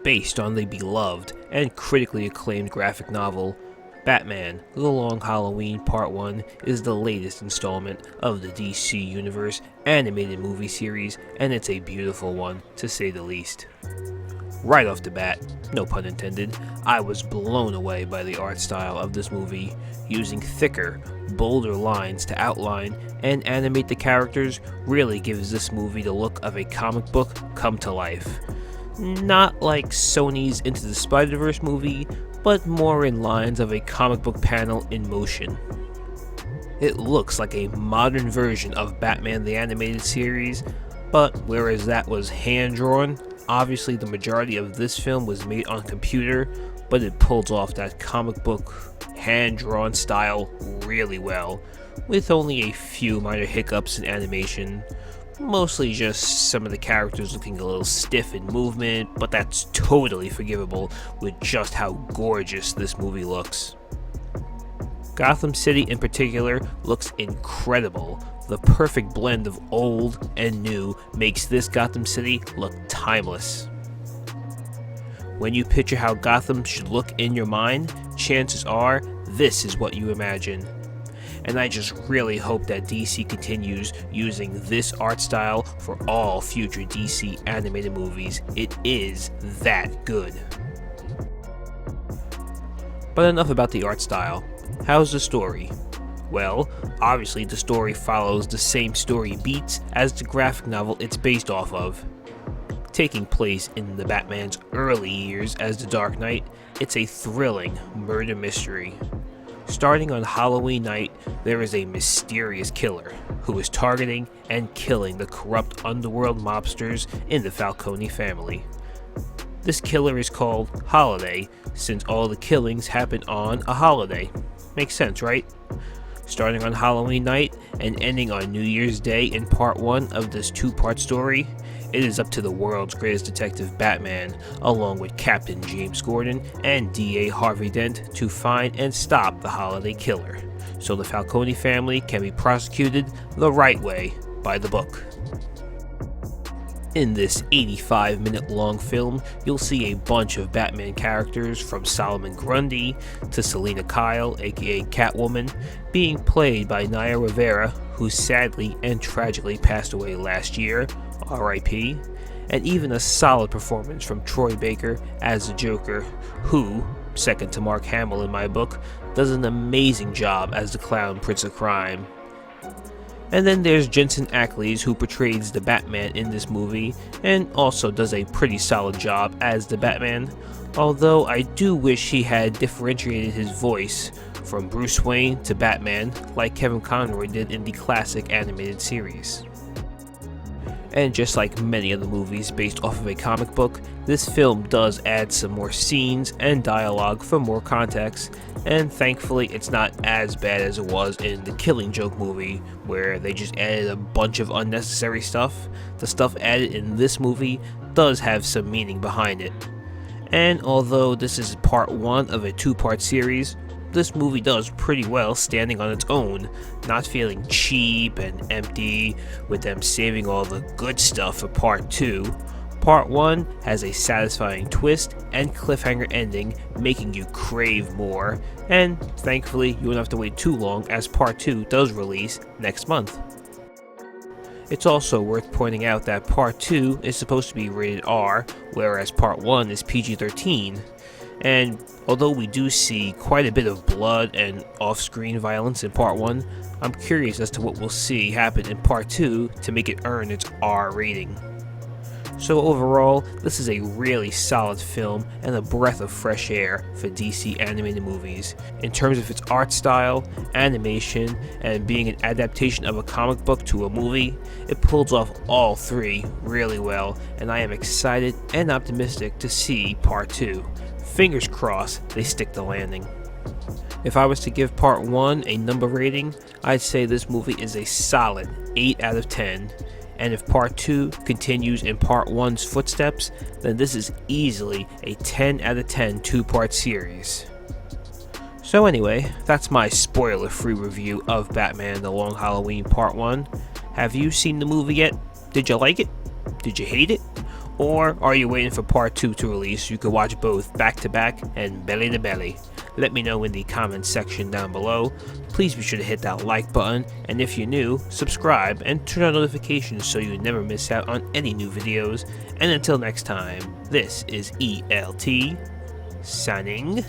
based on the beloved and critically acclaimed graphic novel Batman: The Long Halloween Part 1 is the latest installment of the DC Universe animated movie series, and it's a beautiful one, to say the least. Right off the bat, no pun intended, I was blown away by the art style of this movie. Using thicker, bolder lines to outline and animate the characters really gives this movie the look of a comic book come to life. Not like Sony's Into the Spider-Verse movie, but more in lines of a comic book panel in motion. It looks like a modern version of Batman the Animated Series, but whereas that was hand-drawn, obviously the majority of this film was made on computer, but it pulls off that comic book hand-drawn style really well, with only a few minor hiccups in animation. Mostly just some of the characters looking a little stiff in movement, but that's totally forgivable with just how gorgeous this movie looks. Gotham City in particular looks incredible. The perfect blend of old and new makes this Gotham City look timeless. When you picture how Gotham should look in your mind, chances are this is what you imagine. And I just really hope that DC continues using this art style for all future DC animated movies. It is that good. But enough about the art style. How's the story? Well, obviously the story follows the same story beats as the graphic novel it's based off of. Taking place in the Batman's early years as the Dark Knight, it's a thrilling murder mystery. Starting on Halloween night, there is a mysterious killer who is targeting and killing the corrupt underworld mobsters in the Falcone family. This killer is called Holiday, since all the killings happen on a holiday. Makes sense, right? Starting on Halloween night and ending on New Year's Day in part 1 of this two-part story, it is up to the world's greatest detective Batman, along with Captain James Gordon and DA Harvey Dent, to find and stop the Holiday Killer, so the Falcone family can be prosecuted the right way by the book. In this 85-minute long film, you'll see a bunch of Batman characters from Solomon Grundy to Selina Kyle, aka Catwoman, being played by Naya Rivera, who sadly and tragically passed away last year, RIP, and even a solid performance from Troy Baker as the Joker, who, second to Mark Hamill in my book, does an amazing job as the Clown Prince of Crime. And then there's Jensen Ackles, who portrays the Batman in this movie, and also does a pretty solid job as the Batman, although I do wish he had differentiated his voice from Bruce Wayne to Batman like Kevin Conroy did in the classic animated series. And just like many of the movies based off of a comic book, this film does add some more scenes and dialogue for more context, and thankfully it's not as bad as it was in the Killing Joke movie, where they just added a bunch of unnecessary stuff. The stuff added in this movie does have some meaning behind it. And although this is part 1 of a two-part series, this movie does pretty well standing on its own, not feeling cheap and empty with them saving all the good stuff for part 2. Part 1 has a satisfying twist and cliffhanger ending, making you crave more, and thankfully you won't have to wait too long as part 2 does release next month. It's also worth pointing out that part 2 is supposed to be rated R, whereas part 1 is PG-13. And although we do see quite a bit of blood and off-screen violence in part 1, I'm curious as to what we'll see happen in part 2 to make it earn its R rating. So overall, this is a really solid film and a breath of fresh air for DC animated movies. In terms of its art style, animation, and being an adaptation of a comic book to a movie, it pulls off all three really well, and I am excited and optimistic to see part 2. Fingers crossed they stick the landing. If I was to give part 1 a number rating, I'd say this movie is a solid 8 out of 10. And if part 2 continues in part 1's footsteps, then this is easily a 10 out of 10 two-part series. So anyway, that's my spoiler-free review of Batman: The Long Halloween Part 1. Have you seen the movie yet? Did you like it? Did you hate it? Or are you waiting for part 2 to release so you can watch both back to back and belly to belly? Let me know in the comments section down below. Please be sure to hit that like button, and if you're new, subscribe and turn on notifications so you never miss out on any new videos. And until next time, this is ELT signing